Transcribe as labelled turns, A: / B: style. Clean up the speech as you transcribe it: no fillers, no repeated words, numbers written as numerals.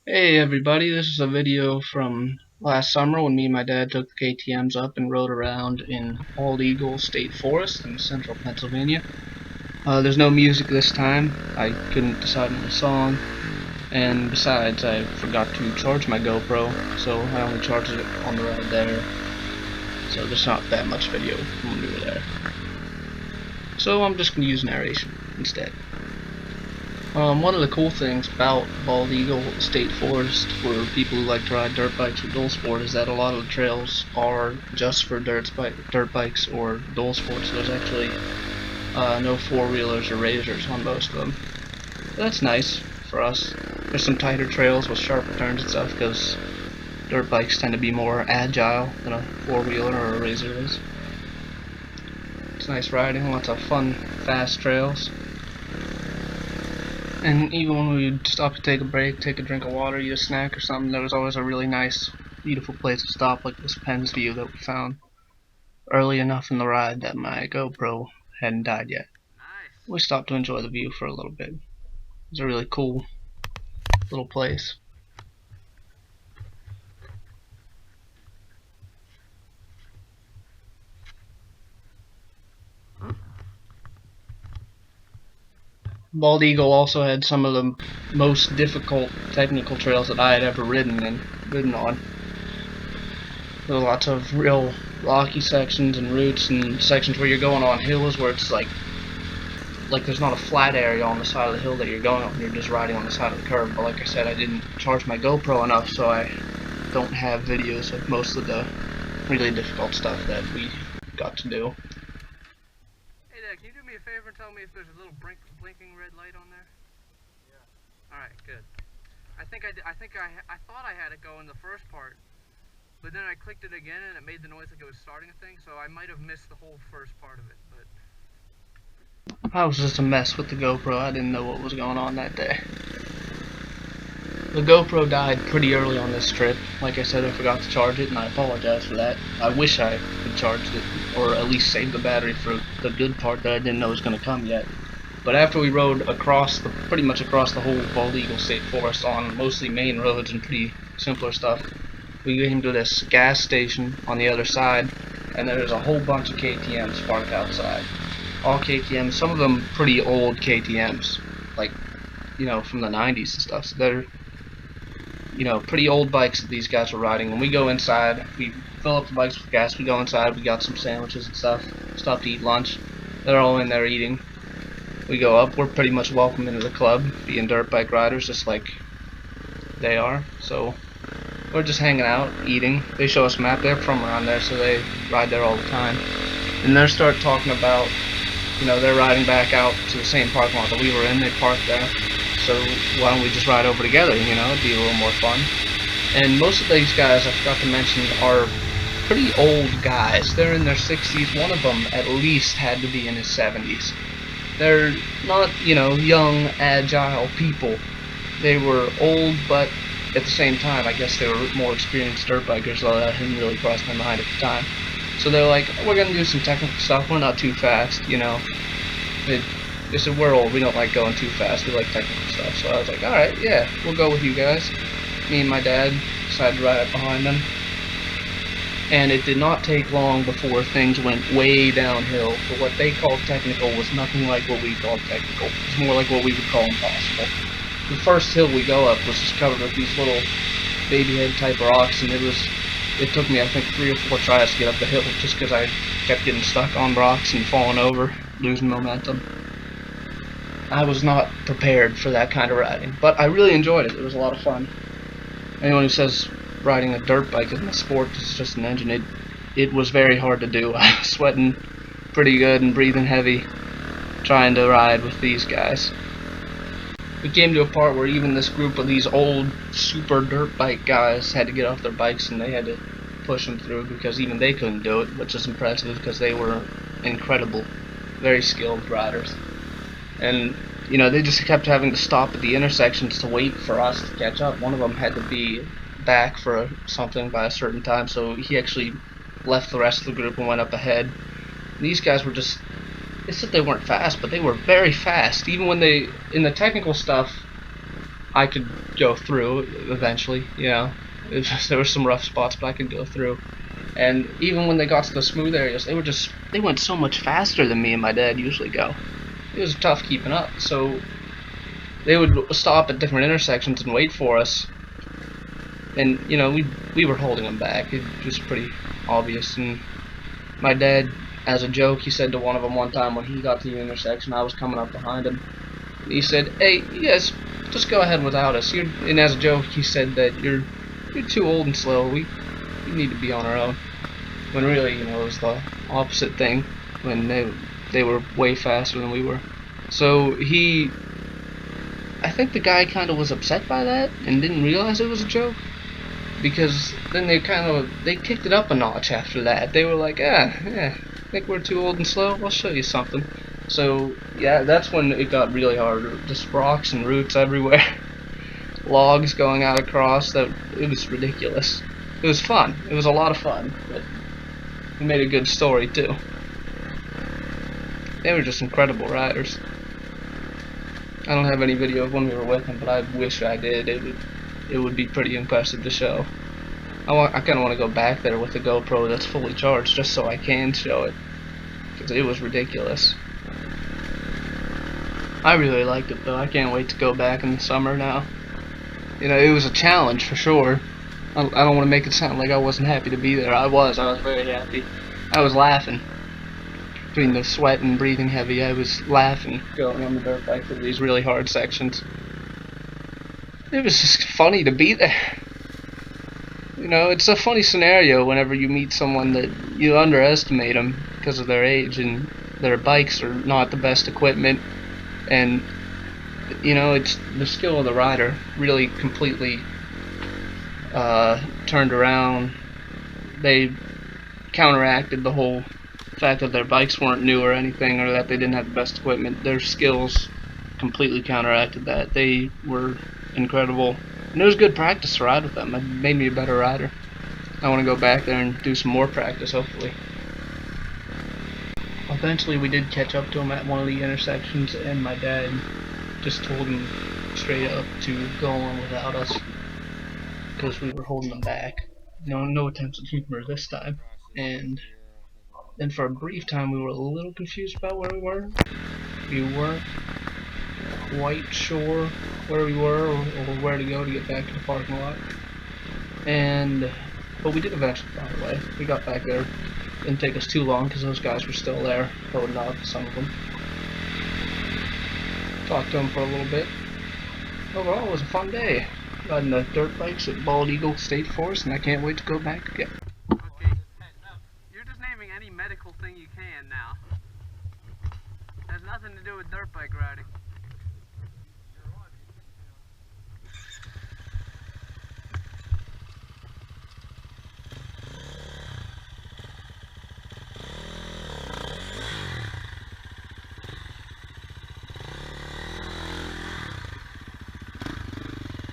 A: Hey everybody, this is a video from last summer when me and my dad took the KTMs up and rode around in Bald Eagle State Forest in central Pennsylvania. There's no music this time. I couldn't decide on a song, and besides I forgot to charge my GoPro, so I only charged it on the ride there, so there's not that much video when we were there. So I'm just going to use narration instead. One of the cool things about Bald Eagle State Forest for people who like to ride dirt bikes or dual sport is that a lot of the trails are just for dirt bikes or dual sports. There's actually no four-wheelers or razors on most of them. That's nice for us. There's some tighter trails with sharper turns and stuff because dirt bikes tend to be more agile than a four-wheeler or a razor is. It's nice riding, lots of fun, fast trails. And even when we would stop to take a break, take a drink of water, eat a snack or something, there was always a really nice, beautiful place to stop, like this Penn's View that we found early enough in the ride that my GoPro hadn't died yet. We stopped to enjoy the view for a little bit. It was a really cool little place. Bald Eagle also had some of the most difficult technical trails that I had ever ridden on. There were lots of real rocky sections and routes and sections where you're going on hills where it's like there's not a flat area on the side of the hill that you're going on. You're just riding on the side of the curve. But like I said, I didn't charge my GoPro enough, so I don't have videos of most of the really difficult stuff that we got to do.
B: Hey Dad, can you do me a favor and tell me if there's a little blinking red light on there? Yeah. Alright, good. I thought I had it going the first part, but then I clicked it again and it made the noise like it was starting a thing, so I might have missed the whole first part of it, but...
A: I was just a mess with the GoPro. I didn't know what was going on that day. The GoPro died pretty early on this trip. Like I said, I forgot to charge it, and I apologize for that. I wish I had charged it, or at least saved the battery for the good part that I didn't know was going to come yet. But after we rode pretty much across the whole Bald Eagle State Forest on mostly main roads and pretty simpler stuff, we came to this gas station on the other side, and there's a whole bunch of KTMs parked outside. All KTMs, some of them pretty old KTMs, like, you know, from the 90s and stuff. So they're, you know, pretty old bikes that these guys were riding. When we go inside, we fill up the bikes with gas, we go inside, we got some sandwiches and stuff, stopped to eat lunch. They're all in there eating. We go up, we're pretty much welcome into the club, being dirt bike riders, just like they are. So we're just hanging out, eating. They show us a map, they're from around there, so they ride there all the time. And they start talking about, you know, they're riding back out to the same parking lot that we were in. They parked there, so why don't we just ride over together, you know, it'd be a little more fun. And most of these guys, I forgot to mention, are pretty old guys. They're in their 60s. One of them at least had to be in his 70s. They're not, you know, young, agile people. They were old, but at the same time, I guess they were more experienced dirt bikers, though that hadn't really crossed my mind at the time. So they're like, we're going to do some technical stuff, we're not too fast, you know. They said, we're old, we don't like going too fast, we like technical stuff. So I was like, alright, yeah, we'll go with you guys. Me and my dad decided to ride up behind them. And it did not take long before things went way downhill. For what they called technical was nothing like what we called technical. It was more like what we would call impossible. The first hill we go up was just covered with these little baby head type rocks, and it took me, I think, 3 or 4 tries to get up the hill just because I kept getting stuck on rocks and falling over, losing momentum. I was not prepared for that kind of riding, but I really enjoyed it. It was a lot of fun. Anyone who says riding a dirt bike isn't a sport, it's just an engine, it was very hard to do. I was sweating pretty good and breathing heavy trying to ride with these guys. We came to a part where even this group of these old super dirt bike guys had to get off their bikes and they had to push them through because even they couldn't do it, which is impressive because they were incredible, very skilled riders. And, you know, they just kept having to stop at the intersections to wait for us to catch up. One of them had to be back for something by a certain time, so he actually left the rest of the group and went up ahead. And these guys were just, they said they weren't fast, but they were very fast. Even when in the technical stuff, I could go through eventually, you know. It was just, there were some rough spots, but I could go through. And even when they got to the smooth areas, they went so much faster than me and my dad usually go. It was tough keeping up. So they would stop at different intersections and wait for us. And you know, we were holding them back. It was pretty obvious. And my dad, as a joke, he said to one of them one time when he got to the intersection, I was coming up behind him. He said, "Hey, you guys, just go ahead without us." And as a joke, he said that you're too old and slow. We need to be on our own. When really, you know, it was the opposite thing. When they were way faster than we were. So I think the guy kind of was upset by that and didn't realize it was a joke. Because then they kicked it up a notch after that. They were like, yeah, think we're too old and slow? I'll show you something. So yeah, that's when it got really hard. Just rocks and roots everywhere, logs going out across. It was ridiculous. It was fun. It was a lot of fun, but it made a good story too. They were just incredible riders. I don't have any video of when we were with them, but I wish I did. It would be pretty impressive to show. I kind of want to go back there with the GoPro that's fully charged just so I can show it, because it was ridiculous. I really liked it though. I can't wait to go back in the summer now. You know, it was a challenge for sure. I don't want to make it sound like I wasn't happy to be there. I was very happy. I was laughing. Between the sweat and breathing heavy, I was laughing going on the dirt bike through these really hard sections. It was just funny to be there. You know, it's a funny scenario whenever you meet someone that you underestimate them because of their age and their bikes are not the best equipment, and you know, it's the skill of the rider really completely turned around. They counteracted the whole fact that their bikes weren't new or anything, or that they didn't have the best equipment. Their skills completely counteracted that. They were incredible, and it was good practice to ride with them. It made me a better rider. I want to go back there and do some more practice, hopefully. Eventually we did catch up to him at one of the intersections, and my dad just told him straight up to go on without us because we were holding them back. No attempts at humor this time. And then for a brief time we were a little confused about where we were. We weren't quite sure where we were or where to go to get back to the parking lot. But we did eventually find a way. We got back there. Didn't take us too long because those guys were still there, holding up, some of them. Talked to them for a little bit. Overall, it was a fun day. Riding the dirt bikes at Bald Eagle State Forest, and I can't wait to go back again.
B: Okay, you're just naming any medical thing you can now. It has nothing to do with dirt bike riding.